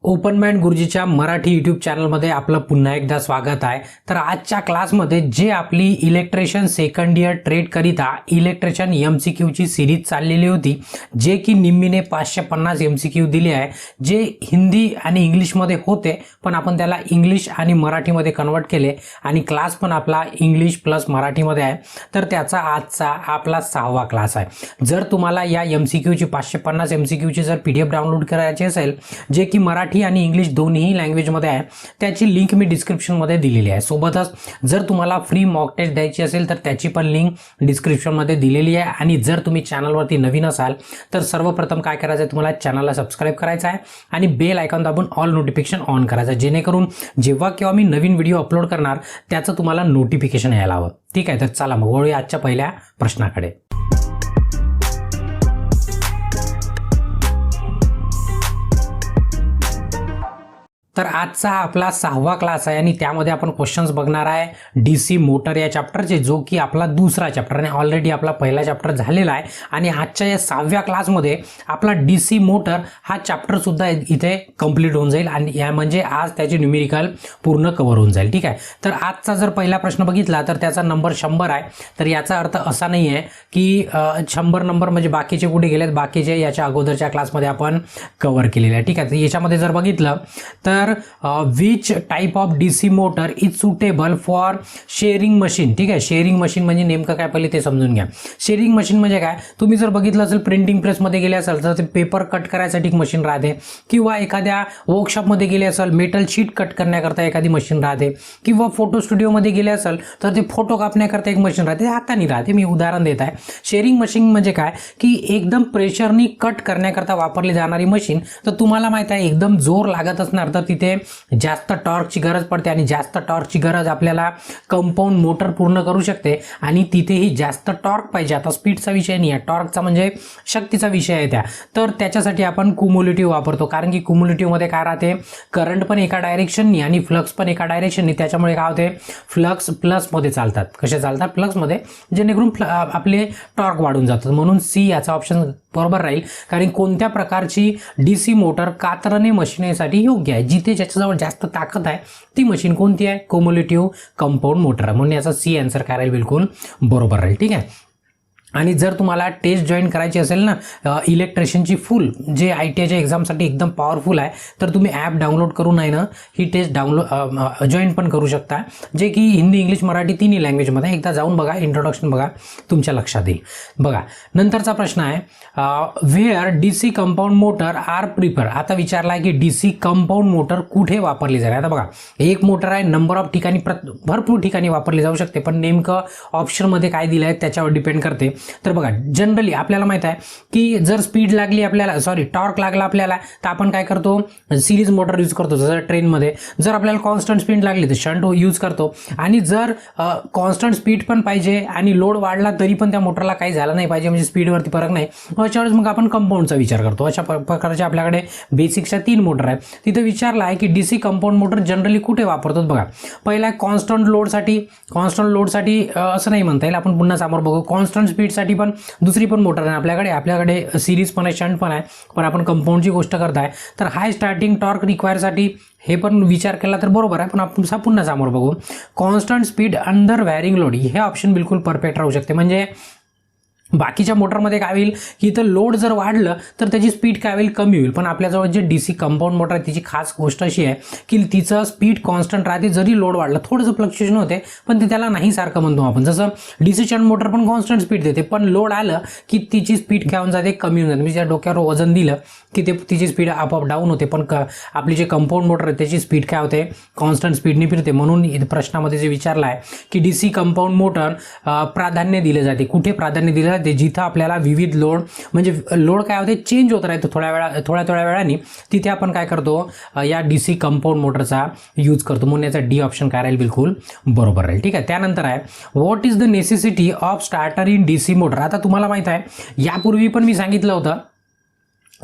Open mind गुरुजीच्या Marathi YouTube चॅनलमध्ये आपलं पुन्हा एकदा स्वागत आहे। तर आजच्या क्लासमध्ये जे आपली इलेक्ट्रिशियन सेकंड इयर ट्रेड करिता इलेक्ट्रिशियन MCQ ची सिरीज चाललेली होती, जे की निम्मीने 550 MCQ दिले आहे, जे हिंदी आणि इंग्लिशमध्ये होते, पण आपण त्याला इंग्लिश आणि मराठीमध्ये कन्वर्ट केले आणि क्लास पण आपला इंग्लिश प्लस मराठीमध्ये आहे। तर त्याचा आजचा आपला 6वा क्लास आहे। जर तुम्हाला या MCQ ची 550 MCQ ची जर PDF डाउनलोड करायची असेल, जे की मराठी आणि इंग्लिश दोन्ही लँग्वेज मध्ये आहे, त्याची लिंक मी डिस्क्रिप्शन मध्ये दिलेली आहे। सोबतच जर तुम्हाला फ्री मॉक टेस्ट द्यायची असेल तर त्याची पण लिंक डिस्क्रिप्शन मध्ये दिलेली आहे। आणि जर तुम्ही चॅनलवरती नवीन असाल तर सर्वप्रथम काय करायचं आहे, तुम्हाला चॅनलला सबस्क्राइब करायचं आहे आणि बेल आयकॉन दाबून ऑल नोटिफिकेशन ऑन करायचं आहे, जेणेकरून जेव्हा केव्हा मी नवीन व्हिडिओ अपलोड करणार त्याचं तुम्हाला नोटिफिकेशन यायला हवं। ठीक आहे, तर चला मग वळूया आजच्या पहिल्या प्रश्नाकडे। तर आजचा आपला 6वा क्लास आहे आणि त्यामध्ये आपण क्वेश्चन्स बघणार आहे DC मोटर या चॅप्टरचे, जो की आपला दुसरा चॅप्टर आणि ऑलरेडी आपला पहिला चॅप्टर झालेला आहे। आणि आजच्या या 6व्या क्लासमध्ये आपला DC मोटर हा चॅप्टर सुद्धा इथे कंप्लीट होऊन जाईल आणि या म्हणजे आज त्याचे न्यूमेरिकल पूर्ण कव्हर होऊन जाईल। ठीक आहे, तर आजचा जर पहिला प्रश्न बघितला तर त्याचा नंबर 100 आहे। तर याचा अर्थ असा नाही आहे की 100 नंबर म्हणजे बाकीचे कुठे गेलेत, बाकीचे याच्या अगोदरच्या क्लासमध्ये आपण कव्हर केलेले आहे। ठीक आहे, तर याच्यामध्ये जर बघितलं तर which type of DC motor is suitable for shearing machine. ठीक आहे, शेअरिंग मशीन म्हणजे नेमकं काय पहिले ते समजून घ्या। शेअरिंग मशीन म्हणजे काय, तुम्ही जर बघितलं असेल प्रिंटिंग प्रेसमध्ये गेले असाल तर ते पेपर कट करायसाठी एक मशीन राहते, किंवा एखाद्या वर्कशॉपमध्ये गेले असाल मेटल शीट कट करण्याकरता एखादी मशीन राहते, किंवा फोटो स्टुडिओमध्ये गेले असाल तर ते फोटो कापण्याकरता एक मशीन राहते, हाताने राहते। मी उदाहरण देत आहे। शेअरिंग मशीन म्हणजे काय की एकदम प्रेशरनी कट करण्याकरता वापरली जाणारी मशीन। तर तुम्हाला माहित आहे एकदम जोर लागत असणार तर तिथे जास्त टॉर्कची गरज पडते आणि जास्त टॉर्कची गरज आपल्याला कंपाऊंड मोटर पूर्ण करू शकते आणि तिथेही जास्त टॉर्क पाहिजे। आता स्पीडचा विषय नाही आहे, टॉर्कचा म्हणजे शक्तीचा विषय आहे तर त्याच्यासाठी आपण क्युम्युलेटिव्ह वापरतो, कारण की क्युम्युलेटिव्ह मध्ये काय राहते, करंट पण एका डायरेक्शननी आणि फ्लक्स पण एका डायरेक्शननी, त्याच्यामुळे काय होते फ्लक्स प्लस मध्ये चालतात। कसे चालतात, प्लस मध्ये, जेणेकरून आपले टॉर्क वाढून जातात। म्हणून C याचा ऑप्शन बरोबर राहील, कारण कोणत्या प्रकारची DC मोटर कातरणे मशीनसाठी योग्य आहे, जिथे ज्याच्याजवळ जास्त ताकद आहे ती मशीन कोणती आहे, क्युम्युलेटिव्ह कंपाऊंड मोटर आहे। म्हणून याचा C आन्सर काय राहील, बिलकुल बरोबर राहील। ठीक आहे, आणि जर तुम्हाला टेस्ट जॉईन करायची असेल ना इलेक्ट्रिशियनची फुल, जे ITIच्या एक्झामसाठी एकदम पॉवरफुल आहे, तर तुम्ही ॲप डाउनलोड करून आहे ना ही टेस्ट जॉईन पण करू शकता, जे की हिंदी इंग्लिश मराठी तिन्ही लँग्वेजमध्ये। एकदा जाऊन बघा, इंट्रोडक्शन बघा, तुमच्या लक्षात येईल। बघा नंतरचा प्रश्न आहे where DC compound motor are prefer. आता विचारला आहे की DC कंपाऊंड मोटर कुठे वापरली जाईल। आता बघा एक मोटर आहे, नंबर ऑफ ठिकाणी भरपूर ठिकाणी वापरली जाऊ शकते, पण नेमकं ऑप्शनमध्ये काय दिलं आहे त्याच्यावर डिपेंड करते। तर बघा जनरली आपल्याला माहित आहे की जर स्पीड लागली आपल्याला, टॉर्क लागला आपल्याला, तर आपण काय करतो, सिरीज मोटर यूज करतो। जर ट्रेनमध्ये जर आपल्याला कॉन्स्टंट स्पीड लागली तर शंट यूज करतो, आणि जर कॉन्स्टंट स्पीड पण पाहिजे आणि लोड वाढला तरी पण त्या मोटरला काही झालं नाही पाहिजे, म्हणजे स्पीडवरती फरक नाही, अशा वेळेस मग आपण कंपाऊंडचा विचार करतो। अशा प्रकारच्या आपल्याकडे बेसिकच्या 3 मोटर आहेत। तिथे विचारला आहे की DC कंपाऊंड मोटर जनरली कुठे वापरतात। बघा पहिला कॉन्स्टंट लोडसाठी असं नाही म्हणता येईल, आपण पुन्हा समोर बघू। कॉन्स्टंट स्पीडसाठी पण दुसरी पण मोटर आहे आपल्याकडे सिरीज पण आहे, शंट पण आहे, पण आपण कंपाऊंडची गोष्ट करताय तर हाय स्टार्टिंग टॉर्क रिक्वायरसाठी हे पण विचार केला तर बरोबर आहे, पण आपण पुन्हा समोर बघू। Constant speed under varying load हे ऑप्शन बिलकुल परफेक्ट राहू शकते। म्हणजे बाकीच्या मोटरमध्ये काय होईल की इथं लोड जर वाढलं तर त्याची स्पीड काय होईल, कमी होईल, पण आपल्याजवळ जे DC कंपाऊंड मोटर आहे तिची खास गोष्ट अशी आहे की तिचं स्पीड कॉन्स्टंट राहते, जरी लोड वाढलं थोडंसं फ्लक्च्युएशन होते, पण ते त्याला नाही सारखं म्हणतो आपण। जसं DC शंट मोटर पण कॉन्स्टंट स्पीड देते, पण लोड आलं की तिची स्पीड काय होऊन जाते, कमी होऊन जाते। म्हणजे त्या डोक्यावर वजन दिलं की ते तिची स्पीड आपोआप डाऊन होते, पण आपली जे कंपाऊंड मोटर आहे त्याची स्पीड काय होते, कॉन्स्टंट स्पीडने फिरते। म्हणून प्रश्नामध्ये जे विचारलं आहे की DC कंपाऊंड मोटर प्राधान्य दिले जाते, कुठे प्राधान्य दिले जाते, जिथं आपल्याला विविध लोड, म्हणजे लोड काय होते चेंज होत राहतो थोड्या वेळाने, तिथे आपण काय करतो, या DC कंपाऊंड मोटरचा यूज करतो। म्हणून याचा D ऑप्शन काय राहील, बिलकुल बरोबर राहील। ठीक आहे, त्यानंतर आहे what is the necessity of starter in DC motor. आता तुम्हाला माहित आहे यापूर्वी पण मी सांगितलं होतं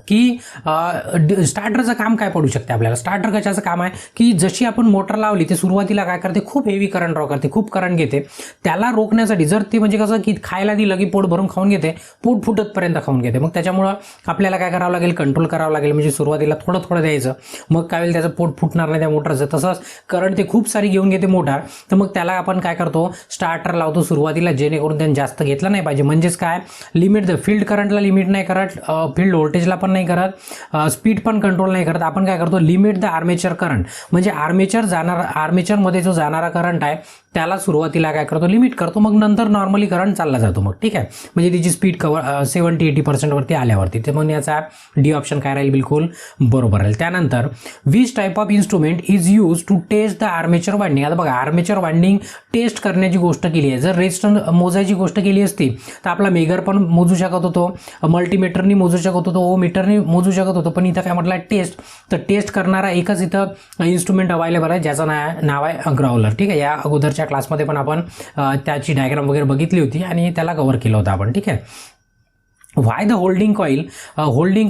की स्टार्टरचं काम काय पडू शकते आपल्याला. स्टार्टर कशाचं काम आहे की जशी आपण मोटर लावली ते सुरुवातीला काय करते, खूप हेवी करंट ड्रॉ करते, खूप करंट घेते. त्याला रोखण्यासाठी जर ते म्हणजे कसं की खायला दिलं की पोट भरून खाऊन घेते, पोट फुटतपर्यंत खाऊन घेते. मग त्याच्यामुळं आपल्याला काय करावं लागेल, कंट्रोल करावं लागेल. म्हणजे सुरुवातीला थोडं थोडं द्यायचं, मग काय होईल त्याचं पोट फुटणार नाही त्या मोटरचं. तसंच करंट ते खूप सारी घेऊन घेते मोटर, तर मग त्याला आपण काय करतो, स्टार्टर लावतो सुरुवातीला, जेणेकरून त्यांनी जास्त घेतलं नाही पाहिजे. म्हणजेच काय, लिमिट फील्ड करंटला लिमिट नाही करत, फील्ड व्होल्टेजला पण नाही करत, स्पीड पण कंट्रोल नाही करत. आपण काय करतो, लिमिट द आर्मेचर करंट, म्हणजे आर्मेचरमध्ये जो जाणारा करंट आहे त्याला सुरुवातीला काय करतो, लिमिट करतो, मग नंतर नॉर्मली करंट चालला जातो. मग ठीक आहे, म्हणजे तिची स्पीड 70-80% वरती आल्यावरती. ते मग याचा डी ऑप्शन काय राहील, बिलकुल बरोबर राहील. त्यानंतर which type of instrument is use to test the armature winding. आता बघा, आर्मेचर वाइंडिंग टेस्ट करण्याची गोष्ट केली आहे. जर रेजिस्टन्स मोजायची गोष्ट केली असती तर आपला मेगर पण मोजू शकत होतो, मल्टीमीटरनी मोजू शकत होतो, ओ मीटरनी मोजू शकत होतो. पण इथं काय म्हटलं, टेस्ट. तर टेस्ट करणारा एकच इथं इन्स्ट्रुमेंट अवेलेबल आहे, ज्याचं नाव आहे ग्राउलर. ठीक आहे, या अगोदरच्या क्लासमध्ये पण आपण त्याची डायग्राम वगैरे बघितली होती आणि त्याला कव्हर केलं होतं आपण. ठीक आहे. Why the holding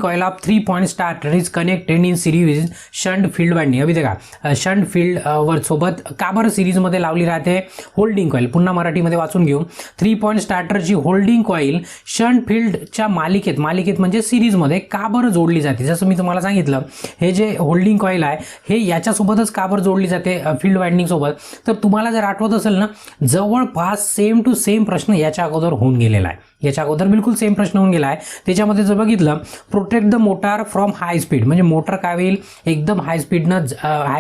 coil of 3-point starter is connected in series with shunt field winding. अभी देखा शंट फील्ड वर सोबत का बरं सिरीजमध्ये लावली राहते होल्डिंग कॉईल. पुन्हा मराठीमध्ये वाचून घेऊ. 3-point स्टार्टरची होल्डिंग कॉईल शंट फील्डच्या मालिकेत म्हणजे सिरीजमध्ये का बरं जोडली जाते. जसं मी तुम्हाला सांगितलं, हे जे होल्डिंग कॉईल आहे हे याच्यासोबतच का बरं जोडली जाते, फील्ड वाइंडिंग सोबत. तर तुम्हाला जर आठवत असेल ना, जवळपास सेम टू सेम प्रश्न याच्या अगोदर होऊन गेलेला आहे. याच्या अगोदर बिलकुल सेम प्रश्न होऊन गेला आहे. त्याच्यामध्ये जर बघितलं, protect the motor from high speed, म्हणजे मोटर काय होईल, एकदम हाय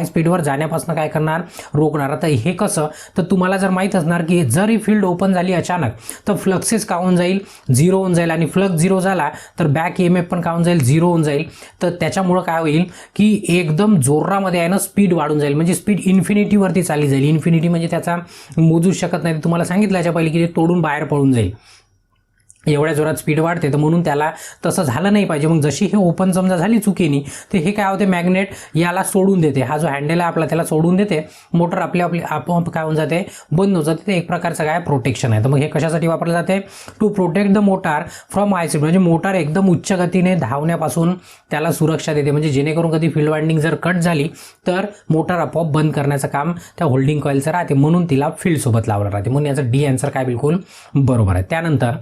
स्पीडवर जाण्यापासून काय करणार, रोखणार. आता हे कसं, तर तुम्हाला जर माहीत असणार की जर ही फील्ड ओपन झाली अचानक तर फ्लक्सेस का होऊन जाईल, झिरो होऊन जाईल. आणि फ्लक्स झिरो झाला तर बॅक EMF पण का होऊन जाईल, झिरो होऊन जाईल. तर त्याच्यामुळं काय होईल की एकदम जोरामध्ये आहे ना स्पीड वाढून जाईल, म्हणजे स्पीड इन्फिनिटीवरती चालली जाईल. इन्फिनिटी म्हणजे त्याचा मोजू शकत नाही. तुम्हाला सांगितलं याच्या पहिले की ते तोडून बाहेर पडून जाईल, एवढ्या जोरात स्पीड वाढते. तर म्हणून त्याला तसं झालं नाही पाहिजे. मग जशी हे ओपन समजा झाली चुकीने, तर हे काय होते, मॅग्नेट याला सोडून देते. हा जो हँडल आहे आपला त्याला सोडून देते, मोटर आपली आपोआप काय होऊन जाते, बंद होऊन जाते. ते एक प्रकारचं काय प्रोटेक्शन आहे. तर मग हे कशासाठी वापरलं जाते, to protect the motor from high speed, म्हणजे मोटार एकदम उच्च गतीने धावण्यापासून त्याला सुरक्षा देते. म्हणजे जेणेकरून कधी फील्ड वाइंडिंग जर कट झाली तर मोटार आपोआप बंद करण्याचं काम त्या होल्डिंग कॉईलचं राहते, म्हणून तिला फील्ड सोबत लावलं राहते. म्हणून याचं डी आन्सर काय बिलकुल बरोबर आहे. त्यानंतर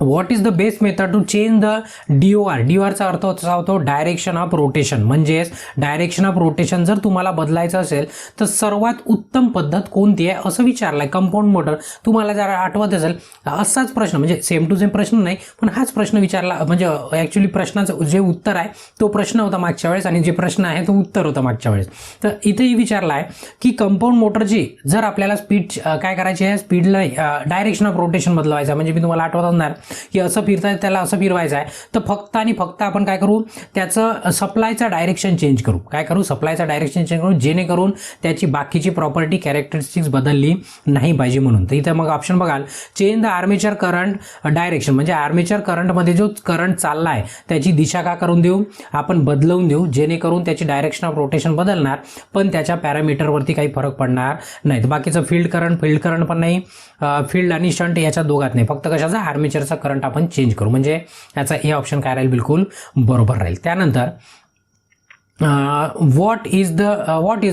what is the best method to change the DOR. DORचा अर्थ असा होतो डायरेक्शन ऑफ रोटेशन. म्हणजेच डायरेक्शन ऑफ रोटेशन जर तुम्हाला बदलायचं असेल तर सर्वात उत्तम पद्धत कोणती आहे असं विचारलंय. कंपाऊंड मोटर, तुम्हाला जर आठवत असेल असाच प्रश्न, म्हणजे सेम टू सेम प्रश्न नाही पण हाच प्रश्न विचारला, म्हणजे ॲक्च्युली प्रश्नाचं जे उत्तर आहे तो प्रश्न होता मागच्या वेळेस आणि जे प्रश्न आहे तो उत्तर होता मागच्या वेळेस. तर इथेही विचारला आहे की कंपाऊंड मोटरची जर आपल्याला स्पीड काय करायची आहे, स्पीडला डायरेक्शन ऑफ रोटेशन बदलवायचं, म्हणजे मी तुम्हाला आठवत असणार की असं फिरताय त्याला असं फिरवायचं आहे, तर फक्त आणि फक्त आपण काय करू, त्याचं सप्लायचा डायरेक्शन चेंज करू. काय करू, सप्लायचा डायरेक्शन चेंज करू, जेणेकरून त्याची बाकीची प्रॉपर्टी कॅरेक्टरिस्टिक्स बदलली नाही पाहिजे म्हणून. तर इथं मग ऑप्शन बघाल, change the armature current direction, म्हणजे आर्मेचर करंटमध्ये जो करंट चालला आहे त्याची दिशा का करून देऊ, आपण बदलवून देऊ, जेणेकरून त्याची डायरेक्शन ऑफ रोटेशन बदलणार पण त्याच्या पॅरामीटरवरती काही फरक पडणार नाही. तर बाकीचं फील्ड करंट पण नाही, फील्ड आणि शंट याच्या दोघात नाही, फक्त कशाचा, आर्मेचरचा करंट आपण चेंज करू. म्हणजे याचा हे ऑप्शन काय राहील, बिलकुल बरोबर राहील. त्यानंतर what is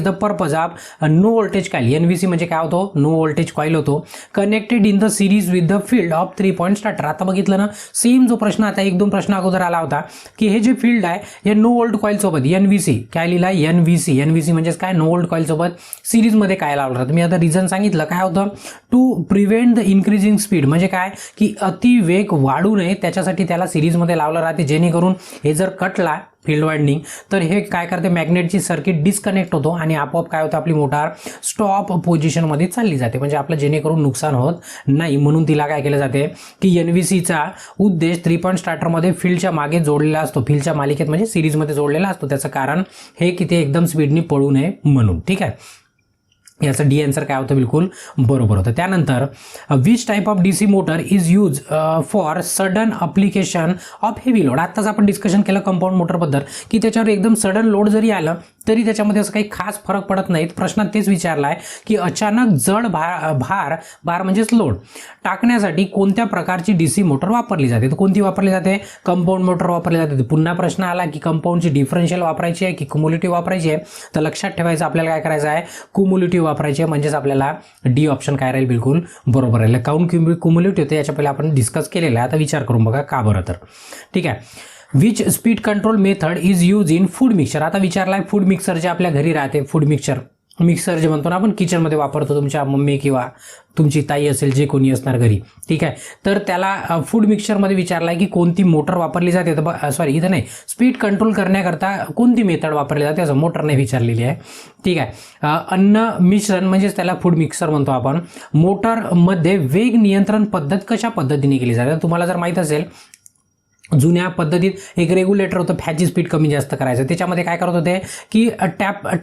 the purpose of no voltage coil. NVC म्हणजे काय होतो, नो व्होल्टेज कॉईल होतो, connected in the series with the field of 3-point starter. आता बघितलं ना, सेम जो प्रश्न आता 1-2 प्रश्न अगोदर आला होता की हे जे फील्ड आहे हे नो व्होल्ट कॉईल सोबत NVC काय लिहिला, NVC म्हणजेच काय, नो व्होल्ट कॉईल सोबत सिरीजमध्ये काय लावलं राहतं. मी आता रिझन सांगितलं काय होतं, to prevent the increasing speed, म्हणजे काय की अति वेग वाढू नये त्याच्यासाठी त्याला सिरीजमध्ये लावलं राहते, जेणेकरून हे जर कटला फील्ड वाइंडिंग तर हे काय करते, मॅग्नेटची सर्किट डिस्कनेक्ट होतो आणि आपोआप काय होतं, आपली मोटार स्टॉप पोझिशनमध्ये चालली जाते, म्हणजे आपलं जेणेकरून नुकसान होत नाही. म्हणून तिला काय केलं जाते की NVCचा उद्देश 3-point स्टार्टरमध्ये फील्डच्या मागे जोडलेला असतो, फील्डच्या मालिकेत म्हणजे सिरीजमध्ये जोडलेला असतो. त्याचं कारण हे की ते एकदम स्पीडनी पळू नये म्हणून. ठीक आहे, याचं डी आन्सर काय होतं, बिलकुल बरोबर होतं. त्यानंतर which type of DC motor is use for sudden application of heavy load. आत्ताच आपण डिस्कशन केलं कंपाऊंड मोटरबद्दल की त्याच्यावर एकदम सडन लोड जरी आलं तरी त्याच्यामध्ये असं काही खास फरक पडत नाहीत. प्रश्नात तेच विचारला आहे की अचानक जड भार म्हणजेच लोड टाकण्यासाठी कोणत्या प्रकारची डीसी मोटर वापरली जाते. तर कोणती वापरली जाते? कंपाऊंड मोटर वापरली जाते. पुन्हा प्रश्न आला की कंपाऊंडची डिफरन्शियल वापरायची आहे की क्युम्युलेटिव्ह वापरायची आहे. तर लक्षात ठेवायचं आपल्याला काय करायचं आहे, क्युम्युलेटिव्ह वापरायची आहे. म्हणजेच आपल्याला डी ऑप्शन काय राहील, बिलकुल बरोबर राहील. काऊन क्युम्युलेटिव्ह होते याच्या पहिले आपण डिस्कस केलेलं आहे. आता विचार करून बघा का बरं तर. ठीक आहे. Which speed control method is use in food mixer. आता विचारला आहे फूड मिक्सर जे आपल्या घरी राहते, फूड मिक्सर जे म्हणतो ना आपण किचनमध्ये वापरतो, तुमच्या मम्मी किंवा तुमची ताई असेल जे कोणी असणार घरी. ठीक आहे. तर त्याला फूड मिक्सरमध्ये विचारला आहे की कोणती मोटर वापरली जाते. तर सॉरी इथं नाही, स्पीड कंट्रोल करण्याकरता कोणती मेथड वापरली जाते असं मोटर नाही विचारलेली आहे. ठीक आहे. अन्न मिश्रण म्हणजेच त्याला फूड मिक्सर म्हणतो आपण. मोटरमध्ये वेग नियंत्रण पद्धत कशा पद्धतीने केली जाते. तुम्हाला जर माहीत असेल जुन्या पद्धतीत एक रेग्युलेटर होतं, फॅनची स्पीड कमी जास्त करायचं. त्याच्यामध्ये काय करत होते की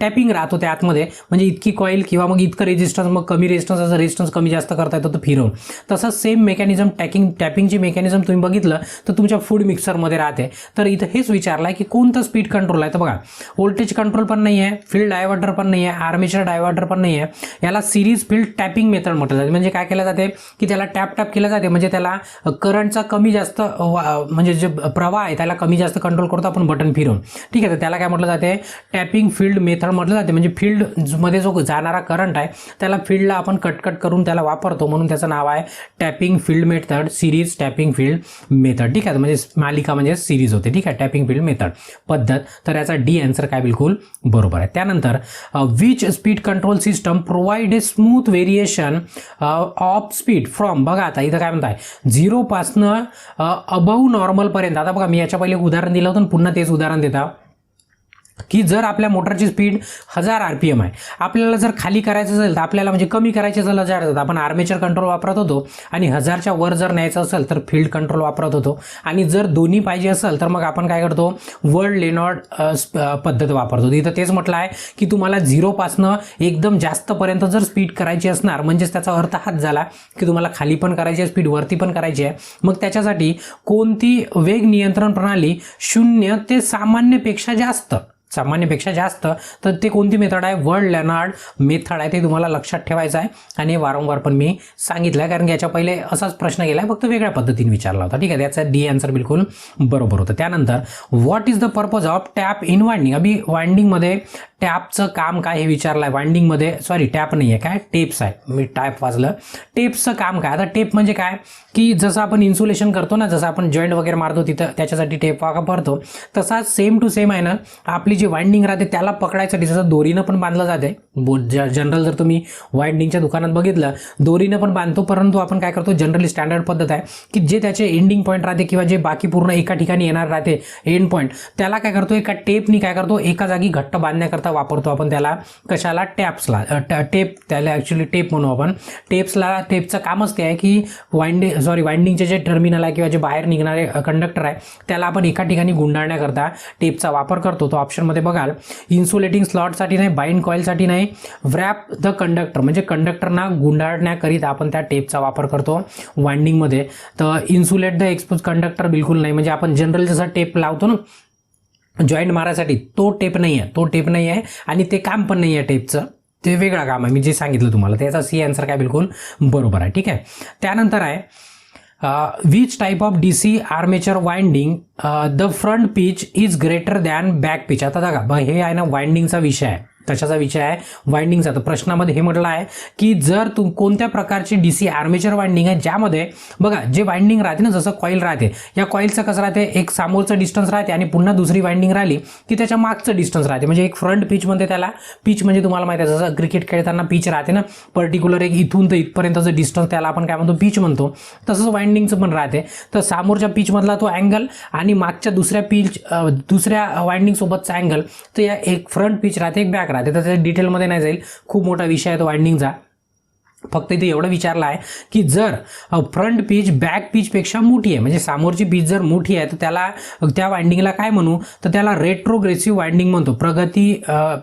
टॅपिंग राहत होते आतमध्ये, म्हणजे इतकी कॉईल किंवा मग इतकं रेजिस्टन्स, मग कमी रेजिस्टन्स कमी जास्त करता येतं फिरवून. तसंच सेम मेकॅनिझम टॅपिंगची मेकॅनिझम तुम्ही बघितलं तर तुमच्या फूड मिक्सरमध्ये राहते. तर इथं हेच विचारलं आहे की कोणतं स्पीड कंट्रोल आहे. तर बघा, व्होल्टेज कंट्रोल पण नाही आहे, फील्ड डायव्हर्टर पण नाही आहे, आर्मेचर डायव्हर्टर पण नाही आहे. याला सिरीज फील्ड टॅपिंग मेथड म्हटलं जाते. म्हणजे काय केलं जाते की त्याला टॅप केलं जाते, म्हणजे त्याला करंटचा कमी जास्त म्हणजे जे प्रवाह आहे त्याला कमी जास्त कंट्रोल करतो आपण बटन फिरवून. ठीक आहे. तर त्याला काय म्हटलं जाते, टॅपिंग फील्ड मेथड म्हटलं जाते. म्हणजे फील्डमध्ये जो जाणारा करंट आहे त्याला फील्डला आपण कट करून त्याला वापरतो, म्हणून त्याचं नाव आहे tapping field method, series tapping field method. ठीक आहे. म्हणजे मालिका म्हणजे सिरीज होते. ठीक आहे. टॅपिंग फील्ड मेथड पद्धत. तर याचा डी आन्सर काय बिलकुल बरोबर आहे. त्यानंतर which speed control system provide a smooth variation of speed from. बघा आता इथं काय म्हणताय, 0 पासनं अबव नॉर्मल पर्यंत. आता बघा मी याच्या पहिले उदाहरण दिलं होतं, पुन्हा तेच उदाहरण देता की जर आपल्या मोटरची स्पीड 1000 RPM आहे, आपल्याला जर खाली करायचं असेल तर आपल्याला म्हणजे कमी करायचं झालं तर आपण आर्मेचर कंट्रोल वापरत होतो, आणि 1000च्या वर जर न्यायचं असेल तर फील्ड कंट्रोल वापरत होतो, आणि जर दोन्ही पाहिजे असेल तर मग आपण काय करतो, वर्ल्ड लेनॉर्ड पद्धत वापरतो. इथं तेच म्हटलं आहे की तुम्हाला 0 पासनं एकदम जास्तपर्यंत जर स्पीड करायची असणार, म्हणजेच त्याचा अर्थ हाच झाला की तुम्हाला खाली पण करायची आहे, स्पीड वरती पण करायची आहे. मग त्याच्यासाठी कोणती वेग नियंत्रण प्रणाली 0 ते सामान्यपेक्षा जास्त, तर ते कोणती मेथड आहे, वर्ल्ड लेनार्ड मेथड आहे. ते तुम्हाला लक्षात ठेवायचं आहे, आणि वारंवार पण मी सांगितलं आहे, कारण की याच्या पहिले असाच प्रश्न गेला आहे, फक्त वेगळ्या पद्धतीने विचारला होता. ठीक आहे. त्याचा डी आन्सर बिलकुल बरोबर होतं. त्यानंतर what is the purpose of tap in winding. अभि वाइंडिंगमध्ये टॅपचं काम काय हे विचारलं आहे. वाइंडिंगमध्ये सॉरी टॅप नाही आहे, काय टेप्स आहे, मी टॅप वाचलं. टेप्सचं काम काय. आता टेप म्हणजे काय की जसं आपण इन्सुलेशन करतो ना, जसं आपण जॉईंट वगैरे मारतो तिथं त्याच्यासाठी टेप वापरतो, तसा सेम टू सेम आहे ना, आपली जी वाइंडिंग राहते त्याला पकडायसाठी जसं दोरीनं पण बांधलं जाते. जनरल जर तुम्ही वाइंडिंगच्या दुकानात बघितलं दोरीनं पण बांधतो, परंतु आपण काय करतो, जनरली स्टँडर्ड पद्धत आहे की जे त्याचे एंडिंग पॉईंट राहते किंवा जे बाकी पूर्ण एका ठिकाणी येणार राहते एंड पॉईंट, त्याला काय करतो, एका टेपनी काय करतो, एका जागी घट्ट बांधण्याकरता वापरतो आपण त्याला. कशाला, टॅप्सला. टेप, त्याला ॲक्च्युली टेप म्हणू आपण. टेपचं कामच ते आहे की वाइंडिंगचे जे टर्मिनल आहे किंवा जे बाहेर निघणारे कंडक्टर आहे त्याला आपण एका ठिकाणी गुंडाळण्याकरता टेपचा वापर करतो. तो ऑप्शनमध्ये बघाल, इन्सुलेटिंग स्लॉटसाठी नाही, बाइंड कॉइलसाठी नाही, व्रॅप द कंडक्टर म्हणजे कंडक्टरना गुंडाळण्याकरिता आपण त्या टेपचा वापर करतो वाइंडिंगमध्ये. तर इन्सुलेट द एक्सपोज कंडक्टर बिलकुल नाही, म्हणजे आपण जनरल जसा टेप लावतो ना जॉईंट मारायसाठी, तो टेप नाही आहे, आणि ते काम पण नाही आहे टेपचं, ते वेगळं काम आहे, मी जे सांगितलं तुम्हाला. त्याचा सी आन्सर काय बिलकुल बरोबर आहे. ठीक आहे. त्यानंतर आहे which type of DC armature winding the front pitch is greater than back pitch. आता बघा हे आहे ना वाइंडिंगचा विषय आहे, कशाचा विषय आहे, वाइंडिंगचा. तर प्रश्नामध्ये हे म्हटलं आहे की जर कोणत्या प्रकारची DC आर्मेचर वाइंडिंग आहे ज्यामध्ये बघा जे वाइंडिंग राहते ना, जसं कॉईल राहते, या कॉईलचं कसं राहते, एक सामोरचं डिस्टन्स राहते आणि पुन्हा दुसरी वाइंडिंग राहिली की त्याच्या मागचं डिस्टन्स राहते. म्हणजे एक फ्रंट पिच म्हणते त्याला. पिच म्हणजे तुम्हाला माहिती आहे, जसं क्रिकेट खेळताना पिच राहते ना, पर्टिक्युलर एक इथून तर इथपर्यंतचं डिस्टन्स त्याला आपण काय म्हणतो, पिच म्हणतो. तसंच वाइंडिंगचं पण राहते. तर समोरच्या पिचमधला तो अँगल आणि मागच्या दुसऱ्या वाइंडिंग सोबतचा अँगल, तर या एक फ्रंट पिच राहते, एक बॅक राहते. तर त्या डिटेलमध्ये नाही जाईल, खूप मोठा विषय आहे तो वाइंडिंगचा. फक्त इथे एवढं विचारलं आहे की जर फ्रंट पीच बॅक पीचपेक्षा मोठी आहे, म्हणजे समोरची पीच जर मोठी आहे तर त्याला त्या वाइंडिंगला काय म्हणू, तर त्याला रेट्रोग्रेसिव्ह वाइंडिंग म्हणतो,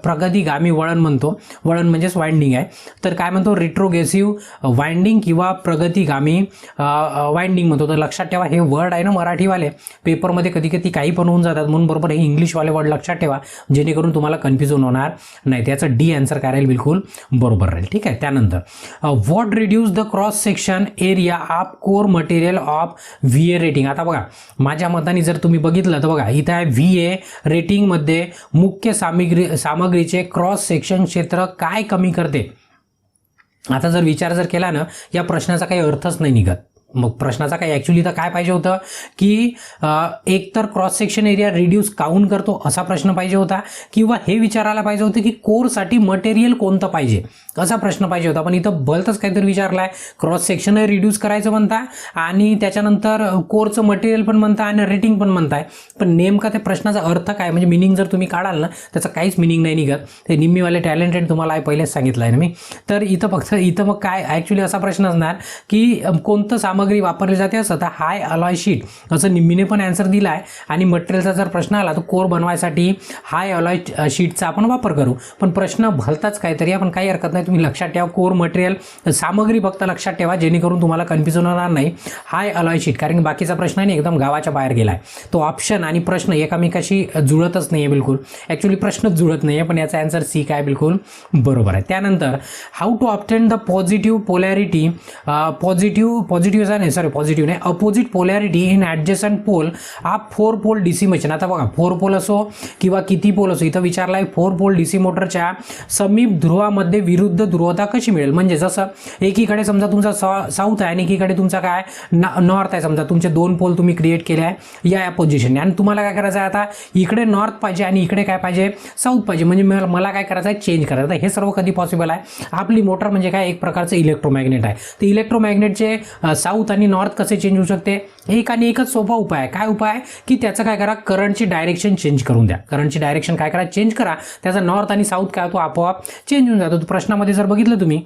प्रगतीगामी वळण म्हणतो. वळण म्हणजेच वाइंडिंग आहे, तर काय म्हणतो रेट्रोग्रेसिव्ह वाइंडिंग किंवा प्रगतीगामी वाइंडिंग म्हणतो. तर लक्षात ठेवा, हे वर्ड आहे ना मराठीवाले पेपरमध्ये कधी कधी काही पण होऊन जातात, म्हणून बरोबर हे इंग्लिशवाले वर्ड लक्षात ठेवा जेणेकरून तुम्हाला कन्फ्युजन होणार नाही. त्याचं डी आन्सर काय राहील, बिलकुल बरोबर राहील. ठीक आहे. त्यानंतर what reduce the cross section area of core material of VA rating. आता बघा माझ्या मताने जर तुम्ही बघितलं तर बघा इथं आहे व्हीए रेटिंगमध्ये मुख्य सामग्रीचे क्रॉस सेक्शन क्षेत्र काय कमी करते. आता जर विचार जर केला ना, या प्रश्नाचा काही अर्थच नाही निघत. मग प्रश्नाचा काय ॲक्च्युली तर काय पाहिजे होतं की एक तर क्रॉस सेक्शन एरिया रिड्यूस काऊन करतो असा प्रश्न पाहिजे होता, किंवा हे विचारायला पाहिजे होतं की कोरसाठी मटेरियल कोणतं पाहिजे असा प्रश्न पाहिजे होता. पण इथं भलतंच काहीतरी विचारलं आहे, क्रॉस सेक्शन रिड्यूस करायचं म्हणता आणि त्याच्यानंतर कोरचं मटेरियल पण म्हणता आणि रेटिंग पण म्हणताय. पण नेमका त्या प्रश्नाचा अर्थ काय, म्हणजे मिनिंग जर तुम्ही काढाल ना त्याचं काहीच मिनिंग नाही निघत. ते निम्मीवाले टॅलेंटेड तुम्हाला पहिलेच सांगितलं आहे ना मी. तर इथं मग काय ॲक्च्युली असा प्रश्न असणार की कोणतं सामग्री वापरली जाते असं, तर हाय अलॉय शीट असं निम्मीने पण आन्सर दिला आहे. आणि मटेरियलचा जर प्रश्न आला तर कोर बनवायसाठी हाय अलॉय शीटचा आपण वापर करू. पण प्रश्न भलताच काहीतरी, आपण काही हरकत नाही, तुम्ही लक्षात ठेवा कोर मटेरियल सामग्री फक्त लक्षात ठेवा जेणेकरून तुम्हाला कन्फ्युजन होणार नाही. हाय अलॉय शीट, कारण बाकीचा प्रश्न आहे एकदम गावाच्या बाहेर गेला आहे. तो ऑप्शन आणि प्रश्न एकामेकाशी जुळतच नाही आहे, बिलकुल ॲक्च्युली प्रश्नच जुळत नाही आहे. पण याचा आन्सर सी काय बिलकुल बरोबर आहे. त्यानंतर how to obtain the positive polarity positive नाही opposite polarity in adjacent pole of 4 pole DC machine. आता बघा 4 पोल असो किंवा किती पोल असो, इथं विचारला आहे 4 पोल डीसी मोटरच्या समीप ध्रुवामध्ये विरुद्ध ध्रुवता कशी मिळेल. म्हणजे जसं एकीकडे समजा तुमचा साऊथ आहे आणि एकीकडे तुमचा काय नॉर्थ आहे, समजा तुमचे 2 पोल तुम्ही क्रिएट केले आहे या पोझिशनने, आणि तुम्हाला काय करायचं आहे, आता इकडे नॉर्थ पाहिजे आणि इकडे काय पाहिजे साऊथ पाहिजे, म्हणजे मला काय करायचं आहे चेंज करायचं. हे सर्व कधी पॉसिबल आहे, आपली मोटर म्हणजे काय एक प्रकारचं इलेक्ट्रोमॅग्नेट आहे. तर इलेक्ट्रोमॅग्नेटचे साऊथ आणि नॉर्थ कसे चेंज होऊ शकते, एक आणि एकच सोपा उपाय आहे. काय उपाय, की त्याचं काय करा करंटची डायरेक्शन चेंज करून द्या. करंटची डायरेक्शन काय करा चेंज करा, त्याचा नॉर्थ आणि साऊथ काय होतो आपोआप चेंज होऊन जातो. प्रश्नामध्ये जर बघितलं तुम्ही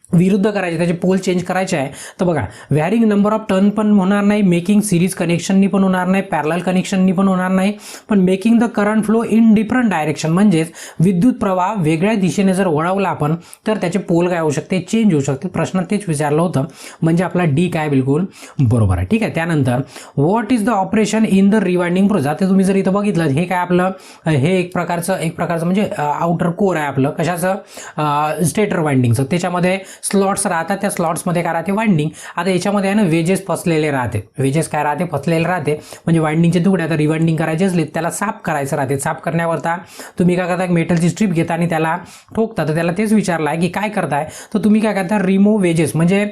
विरुद्ध करायचे, त्याचे पोल चेंज करायचे आहे, तर बघा व्हॅरिंग नंबर ऑफ टर्न पण होणार नाही, मेकिंग सिरीज कनेक्शननी पण होणार नाही, पॅरलल कनेक्शननी पण होणार नाही, पण making the current flow in different direction, म्हणजेच विद्युत प्रवाह वेगळ्या दिशेने जर वळवला आपण तर त्याचे पोल काय होऊ शकते चेंज होऊ शकते. प्रश्न तेच विचारलं होतं, म्हणजे आपला डी काय बिलकुल बरोबर आहे. ठीक आहे. त्यानंतर what is the operation in the rewinding process. आता तुम्ही जर इथं बघितलं हे काय आपलं हे एक प्रकारचं म्हणजे आउटर कोर आहे आपलं कशाचं स्टेटर वाइंडिंगचं, त्याच्यामध्ये स्लॉट्स राहतात, त्या स्लॉट्समध्ये काय राहते वाइंडिंग. आता याच्यामध्ये आहे ना वेजेस फसलेले राहते, वेजेस काय राहते फसलेले राहते, म्हणजे वाइंडिंगचे तुकडे आता रिवाइंडिंग करायचे असले त्याला साफ करायचं राहते. साफ करण्यावरता तुम्ही काय करता, एक मेटलची स्ट्रीप घेता आणि त्याला ठोकता. तर त्याला तेच विचारलं आहे की काय करताय, तर तुम्ही काय करता रिमूव्ह वेजेस, म्हणजे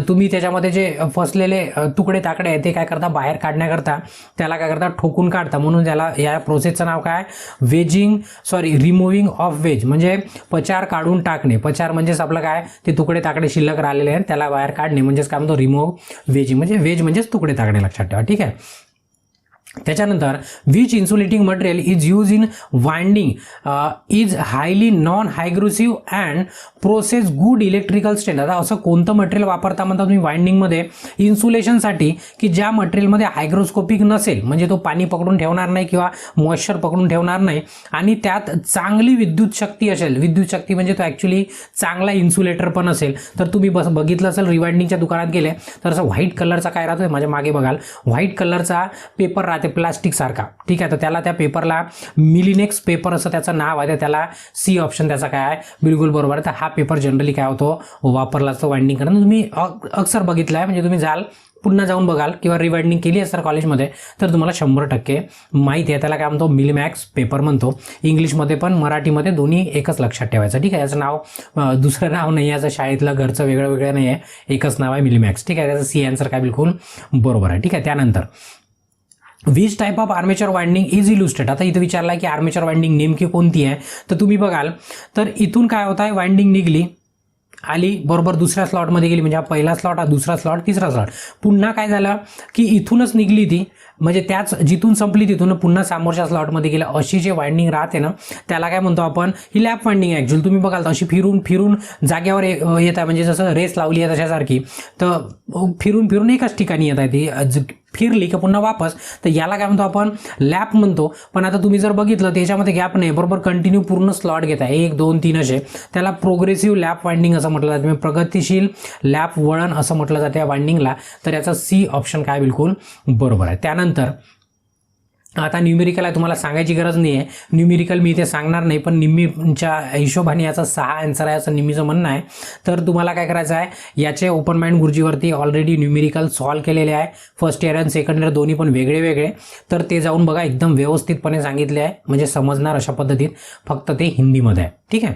तुम्ही त्याच्यामध्ये जे फसलेले तुकडे ताकडे आहेत ते काय करता बाहेर काढण्याकरता त्याला काय करता ठोकून काढता. म्हणून त्याला या प्रोसेसचं नाव काय रिमूव्हिंग ऑफ वेज, म्हणजे पचार काढून टाकणे. पचार म्हणजेच आपलं काय ते तुकडे ताकडे शिल्लक राहिलेले आहेत त्याला बाहेर काढणे, म्हणजेच काय म्हणतो रिमूव्ह वेजिंग, म्हणजे वेज म्हणजेच तुकडे ताकडे लक्षात ठेवा. ठीक आहे. त्याच्यानंतर which insulating material is use in winding is highly non hygroscopic and process good electrical strength. आता असं कोणतं मटेरियल वापरता म्हणता तुम्ही वाइंडिंगमध्ये इन्सुलेशनसाठी की ज्या मटेरियलमध्ये हायग्रोस्कोपिक नसेल, म्हणजे तो पाणी पकडून ठेवणार नाही किंवा मॉइश्चर पकडून ठेवणार नाही, आणि त्यात चांगली विद्युत शक्ती असेल. विद्युत शक्ती म्हणजे तो ॲक्च्युली चांगला इन्सुलेटर पण असेल. तर तुम्ही बघितलं असेल रिवाइंडिंगच्या दुकानात गेले तर असं व्हाईट कलरचा काय राहतो माझ्या मागे बघाल, व्हाईट कलरचा पेपर राहते प्लास्टिक सारखा. ठीक आहे. तर त्याला त्या पेपरला मिलिनेक्स पेपर असं त्याचं नाव आहे, त्याला सी ऑप्शन त्याचा काय आहे बिलकुल बरोबर आहे. तर हा पेपर जनरली काय होतो वापरला असतो वाइंडिंग करणं. तुम्ही अक्सर बघितलं आहे, म्हणजे तुम्ही पुन्हा जाऊन बघाल किंवा रिवाइंडिंग केली असेल कॉलेजमध्ये तर तुम्हाला 100% माहिती आहे. त्याला काय म्हणतो मिलिमॅक्स पेपर म्हणतो. इंग्लिशमध्ये पण मराठीमध्ये दोन्ही एकच लक्षात ठेवायचं. ठीक आहे. याचं नाव दुसरं नाव नाही आहे, याचं शाळेतलं घरचं वेगळं नाही आहे, एकच नाव आहे मिलिमॅक्स. ठीक आहे. त्याचं सी आन्सर काय बिलकुल बरोबर आहे. ठीक आहे. त्यानंतर which type of armature winding is illustrate. आता इथं विचारला की आर्मेचर वाइंडिंग नेमकी कोणती आहे, तर तुम्ही बघाल तर इथून काय होत आहे वाइंडिंग निघली आली बरोबर दुसऱ्या स्लॉटमध्ये गेली, म्हणजे हा पहिला स्लॉट, हा दुसरा स्लॉट, तिसरा स्लॉट. पुन्हा काय झालं की इथूनच निघली ती, म्हणजे त्याच जिथून संपली तिथून पुन्हा समोरच्या स्लॉटमध्ये गेलं. अशी जे वाइंडिंग राहते ना त्याला काय म्हणतो आपण, ही लॅप वाइंडिंग. ॲक्च्युअली तुम्ही बघाल तर अशी फिरून फिरून जाग्यावर येत आहे, म्हणजे जसं रेस लावली आहे तशासारखी. तर फिरून फिरून एकाच ठिकाणी येत आहे ती, फिरली की पुन्हा वापस. तर याला काय म्हणतो आपण, लॅप म्हणतो. पण आता तुम्ही जर बघितलं त्याच्यामध्ये गॅप नाही, बरोबर कंटिन्यू पूर्ण स्लॉट घेत आहे, 1 2 3 असे. त्याला प्रोग्रेसिव्ह लॅप वाइंडिंग असं म्हटलं जातं, प्रगतिशील लॅप वळण असं म्हटलं जातं या वाइंडिंगला. तर याचा सी ऑप्शन काय बिलकुल बरोबर आहे. त्यानंतर आता न्यूमेरिकल आहे, तुम्हाला सांगायची गरज नाही आहे. न्यूमेरिकल मी इथे सांगणार नाही, पण निम्मीच्या हिशोबाने याचा 6 आन्सर आहे असं निम्मीचं म्हणणं आहे. तर तुम्हाला काय करायचं आहे, याचे ओपन माइंड गुरुजीवरती ऑलरेडी न्यूमेरिकल सॉल्व्ह केलेले आहे, फर्स्ट इयर आणि सेकंड इयर दोन्ही पण वेगळे वेगळे. तर ते जाऊन बघा, एकदम व्यवस्थितपणे सांगितले आहे, म्हणजे समजणार अशा पद्धतीत. फक्त ते हिंदीमध्ये आहे, ठीक आहे.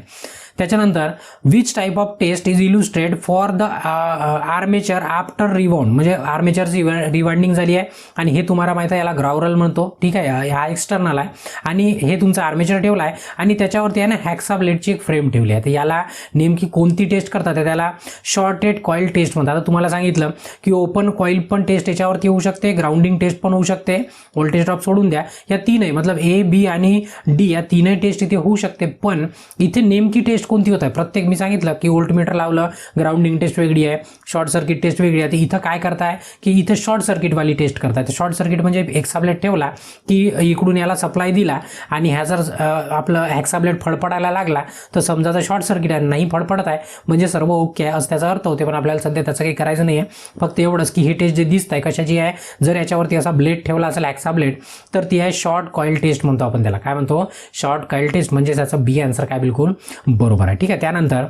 त्याच्यानंतर which type of test is illustrated for the armature after rewound, म्हणजे आर्मेचरची रिवाइंडिंग झाली आहे आणि हे तुम्हाला माहिती आहे याला ग्राउरल म्हणतो, ठीक आहे. हा एक्सटर्नल आहे आणि हे तुमचं आर्मेचर ठेवला आहे आणि त्याच्यावरती आहे ना हॅक्सा ब्लेडची एक फ्रेम ठेवली आहे. तर याला नेमकी कोणती टेस्ट करतात, त्याला शॉर्टेड कॉईल टेस्ट म्हणतात. आता तुम्हाला सांगितलं की ओपन कॉईल पण टेस्ट याच्यावरती होऊ शकते, ग्राउंडिंग टेस्ट पण होऊ शकते, व्होल्टेज ड्रॉप सोडून द्या. या तीनही मतलब ए बी आणि डी या तीनही टेस्ट इथे होऊ शकते. पण इथे नेमकी टेस्ट कोणती होत आहे, प्रत्येक मी सांगितलं की व्होल्टमीटर लावलं, ग्राउंडिंग टेस्ट वेगळी आहे, शॉर्ट सर्किट टेस्ट वेगळी आहे. तर इथं काय करताय की इथे शॉर्ट सर्किटवाली टेस्ट करताय. तर शॉर्ट सर्किट म्हणजे हेक्साब्लेड ठेवला की इकडून याला सप्लाय दिला आणि ह्या जर आपलं हेक्साब्लेड फडफडायला लागला तर समजा तर शॉर्ट सर्किट आहे, नाही फडफडत आहे म्हणजे सर्व ओके आहे असं त्याचा अर्थ होते. पण आपल्याला सध्या त्याचं काही करायचं नाही आहे, फक्त एवढंच की ही टेस्ट जे दिसत आहे कशाची आहे, जर याच्यावरती असा ब्लेड ठेवला असेल हेक्साब्लेड तर ती आहे शॉर्ट कॉईल टेस्ट म्हणतो आपण त्याला. काय म्हणतो, शॉर्ट कॉईल टेस्ट. म्हणजे त्याचा बी आन्सर काय बिलकुल बरोबर आहे, ठीक आहे. त्यानंतर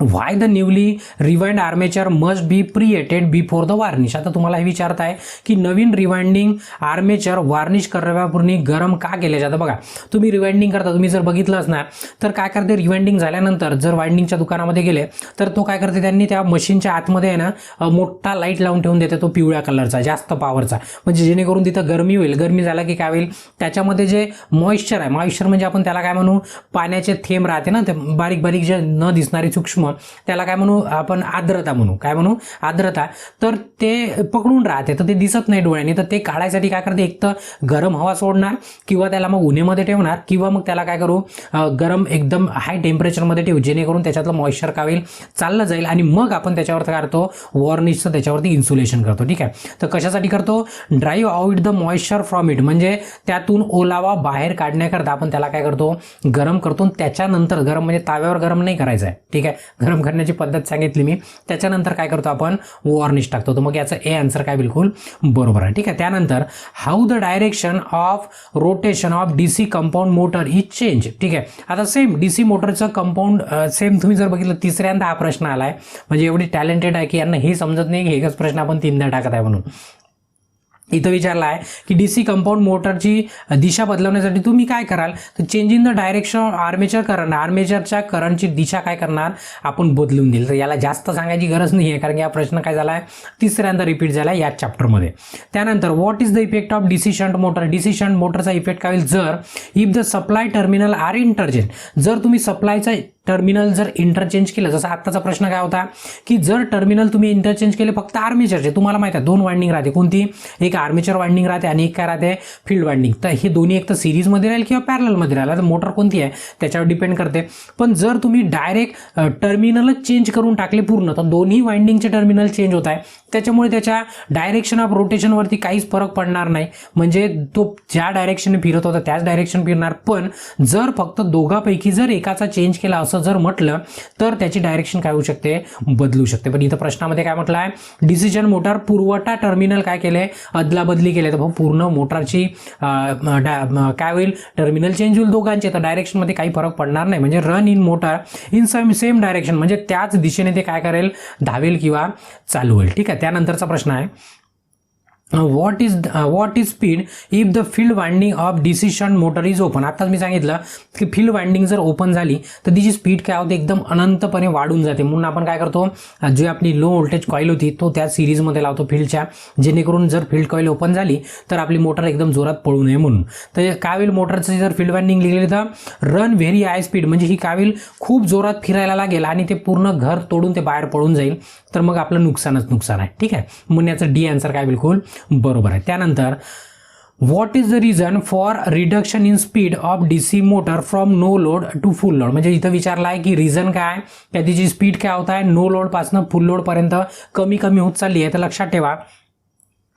why the newly rewind armature must be preheated before the varnish. आता तुम्हाला हे विचारताय की नवीन रिवाइंडिंग आर्मेचर वार्निश करण्यापूर्वी गरम का केले जातं. बघा तुम्ही रिवाइंडिंग करता, तुम्ही जर बघितलं असणार तर काय करते, रिवाइंडिंग झाल्यानंतर जर वाइंडिंगच्या दुकानामध्ये गेले तर तो काय करते, त्यांनी त्या मशीनच्या आतमध्ये आहे ना मोठा लाईट लावून ठेवून देते, तो पिवळ्या कलरचा जास्त पॉवरचा, म्हणजे जेणेकरून तिथं गरमी होईल. गरमी झाला की काय होईल, त्याच्यामध्ये जे मॉइश्चर आहे, मॉइश्चर म्हणजे आपण त्याला काय म्हणू, पाण्याचे थेंब राहते ना, ते बारीक बारीक जे न दिसणारी सूक्ष्म, त्याला काय म्हणू आपण, आर्द्रता म्हणू. काय म्हणू, आर्द्रता. तर ते पकडून राहते, तर ते दिसत नाही डोळ्याने. तर ते काढायसाठी काय करते, एक तर गरम हवा सोडणार किंवा त्याला मग उन्हेमध्ये ठेवणार किंवा मग त्याला काय करू, गरम एकदम हाय टेम्परेचरमध्ये ठेवू, जेणेकरून त्याच्यातलं मॉइश्चर काय होईल, चाललं जाईल आणि मग आपण त्याच्यावर काय करतो, वॉर्निशचं त्याच्यावरती इन्सुलेशन करतो, ठीक आहे. तर कशासाठी करतो, drive out the moisture from it, म्हणजे त्यातून ओलावा बाहेर काढण्याकरता आपण त्याला काय करतो, गरम करतो. त्याच्यानंतर गरम म्हणजे ताव्यावर गरम नाही करायचं आहे, ठीक आहे, गरम करण्याची पद्धत सांगितली मी. त्याच्यानंतर काय करतो आपण, वॉर्निश टाकतो. तर मग याचं ए आन्सर काय बिलकुल बरोबर आहे, ठीक आहे. त्यानंतर how the direction of rotation of DC compound motor is change, ठीक आहे. आता सेम डीसी मोटरचं कंपाऊंड सेम तुम्ही जर बघितलं, तिसऱ्यांदा हा प्रश्न आलाय, म्हणजे एवढी टॅलेंटेड आहे की यांना हे समजत नाही की एकच प्रश्न आपण 3दा टाकत आहे म्हणून. इथं विचारला आहे की डीसी कंपाऊंड मोटरची दिशा बदलवण्यासाठी तुम्ही काय कराल, तर change in the direction armature current, आर्मेचरच्या करंटची दिशा काय करणार, आपण बदलून देईल. तर याला जास्त सांगायची गरज नाही आहे, कारण की हा प्रश्न काय झाला आहे, तिसऱ्यांदा रिपीट झाला आहे या चॅप्टरमध्ये. त्यानंतर what is the effect of DC shunt motor, DC shunt मोटरचा इफेक्ट काय होईल, जर if the supply terminal are interchange, जर तुम्ही सप्लायचा टर्मिनल जर इंटरचेंज केलं, जसं आत्ताचा प्रश्न काय होता की जर टर्मिनल तुम्ही इंटरचेंज केले फक्त आर्मेचरचे, तुम्हाला माहिती आहे 2 वाइंडिंग राहते, कोणती, एक आर्मेचर वाइंडिंग राहते आणि एक काय राहते, फील्ड वाइंडिंग. तर हे दोन्ही एक तर सिरीजमध्ये राहील किंवा पॅरललमध्ये राहील, तर मोटर कोणती आहे त्याच्यावर डिपेंड करते. पण जर तुम्ही डायरेक्ट टर्मिनलच चेंज करून टाकले पूर्ण, तर दोन्ही वाइंडिंगचे टर्मिनल चेंज होत आहे, त्याच्यामुळे त्याच्या डायरेक्शन ऑफ रोटेशनवरती काहीच फरक पडणार नाही, म्हणजे तो ज्या डायरेक्शनने फिरत होता त्याच डायरेक्शन फिरणार. पण जर फक्त दोघांपैकी जर एकाचा चेंज केला असं जर म्हटलं तर त्याची डायरेक्शन काय होऊ शकते, बदलू शकते. पण इथं प्रश्नामध्ये काय म्हटलं आहे, डिसिजन मोटर पुरवठा टर्मिनल काय केले, अदलाबदली केले, तर पूर्ण मोटरची काय होईल, टर्मिनल चेंज होईल दोघांचे, तर डायरेक्शनमध्ये काही फरक पडणार नाही. म्हणजे run in motor in same direction, म्हणजे त्याच दिशेने ते काय करेल, धावेल किंवा चालू होईल, ठीक आहे. त्यानंतरचा प्रश्न आहे what is speed if the field winding of DC shunt motor is open. आताच मी सांगितलं की फील्ड वाइंडिंग जर ओपन झाली तर तिची स्पीड काय होते, एकदम अनंतपणे वाढून जाते. म्हणून आपण काय करतो, जी आपली लो व्होल्टेज कॉईल होती तो त्या सिरीजमध्ये लावतो फील्डच्या, जेणेकरून जर फील्ड कॉईल ओपन झाली तर आपली मोटर एकदम जोरात पळू नये म्हणून. तर काय होईल, मोटरचं जर फील्ड वाइंडिंग लिहिली तर रन व्हेरी हाय स्पीड, म्हणजे ही काय होईल, खूप जोरात फिरायला लागेल आणि ते पूर्ण घर तोडून ते बाहेर पळून जाईल. तर मग आपलं नुकसानच नुकसान आहे. ठीक आहे, म्हणून याचं डी आन्सर काय बिलकुल बरोबर आहे. त्यानंतर what is the reason for reduction in speed of DC motor from no load to full load. म्हणजे इथं विचारलं आहे की रिझन काय, त्या तिची स्पीड काय होत आहे, नो लोडपासून फुल लोडपर्यंत कमी कमी होत चालली आहे. तर लक्षात ठेवा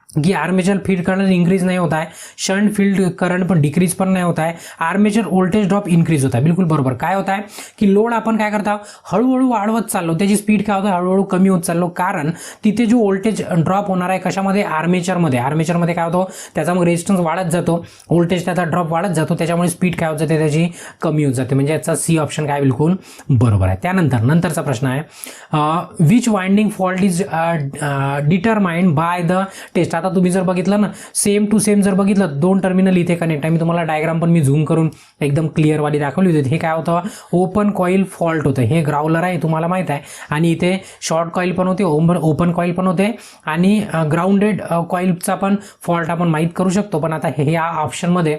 की आर्मेचर फील्ड करंट इंक्रीज नाही होता है, शंट फील्ड करंट पण डिक्रीज पण नाही होता है, आर्मेचर व्होल्टेज ड्रॉप इंक्रीज होता है. बिलकुल बरोबर. काय होता है की लोड आपण काय करता, हळूहळू वाढवत चाललो, त्याची स्पीड काय होतं, हळूहळू कमी होत चाललो, कारण तिथे जो व्होल्टेज ड्रॉप होणार आहे कशामध्ये, आर्मेचरमध्ये काय होतं, त्याचा मग रेजिस्टन्स वाढत जातो, व्होल्टेज त्याचा ड्रॉप वाढत जातो, त्याच्यामुळे स्पीड काय होत जाते, त्याची कमी होत जाते. म्हणजे याचा सी ऑप्शन काय बिलकुल बरोबर आहे. नंतरचा प्रश्न आहे, which winding fault is determined by the test. आता तुम्ही जर बघितलं ना, सेम टू सेम जर बघितलं, दोन टर्मिनल इथे कनेक्ट आहे. मी तुम्हाला डायग्राम पण मी झूम करून एकदम क्लिअर वाली दाखवली होती. हे काय होतं, ओपन कॉईल फॉल्ट होतं. हे ग्राउलर आहे, तुम्हाला माहित आहे, आणि इथे शॉर्ट कॉईल पण होते, ओपन कॉईल पण होते, आणि ग्राउंडेड कॉईलचा पण फॉल्ट आपण माहीत करू शकतो. पण आता हे या ऑप्शनमध्ये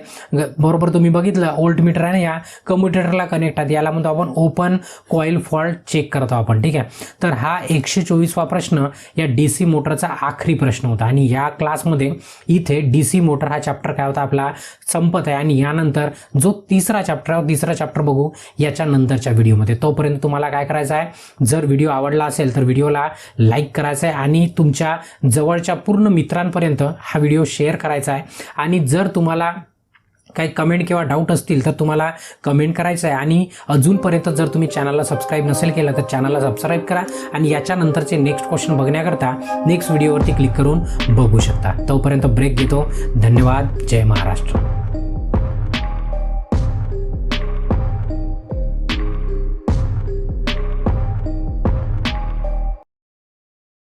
बरोबर तुम्ही बघितलं, वोल्ट मीटर आहे ना, या कम्युटेटरला कनेक्ट आहे, याला म्हणतो आपण ओपन कॉईल फॉल्ट चेक करतो आपण. ठीक आहे, तर हा 124वा प्रश्न या डीसी मोटरचा आखरी प्रश्न होता. आणि या क्लासमध्ये इथे डीसी मोटर हा चॅप्टर काय होता आपला संपत आहे. आणि यानंतर जो तिसरा चॅप्टर बघू याच्या नंतरच्या व्हिडिओमध्ये. तोपर्यंत तुम्हाला काय करायचं आहे, जर व्हिडिओ आवडला असेल तर व्हिडिओला लाईक करायचं आहे आणि तुमच्या जवळच्या पूर्ण मित्रांपर्यंत हा व्हिडिओ शेअर करायचा आहे. आणि जर तुम्हाला काही कमेंट किंवा डाऊट असतील तर तुम्हाला कमेंट करायचं आहे. आणि अजूनपर्यंत जर तुम्ही चॅनलला सबस्क्राईब नसेल केलं तर चॅनलला सबस्क्राईब करा आणि याच्यानंतरचे नेक्स्ट क्वेश्चन बघण्याकरता नेक्स्ट व्हिडिओवरती क्लिक करून बघू शकता. तोपर्यंत ब्रेक घेतो. धन्यवाद. जय महाराष्ट्र.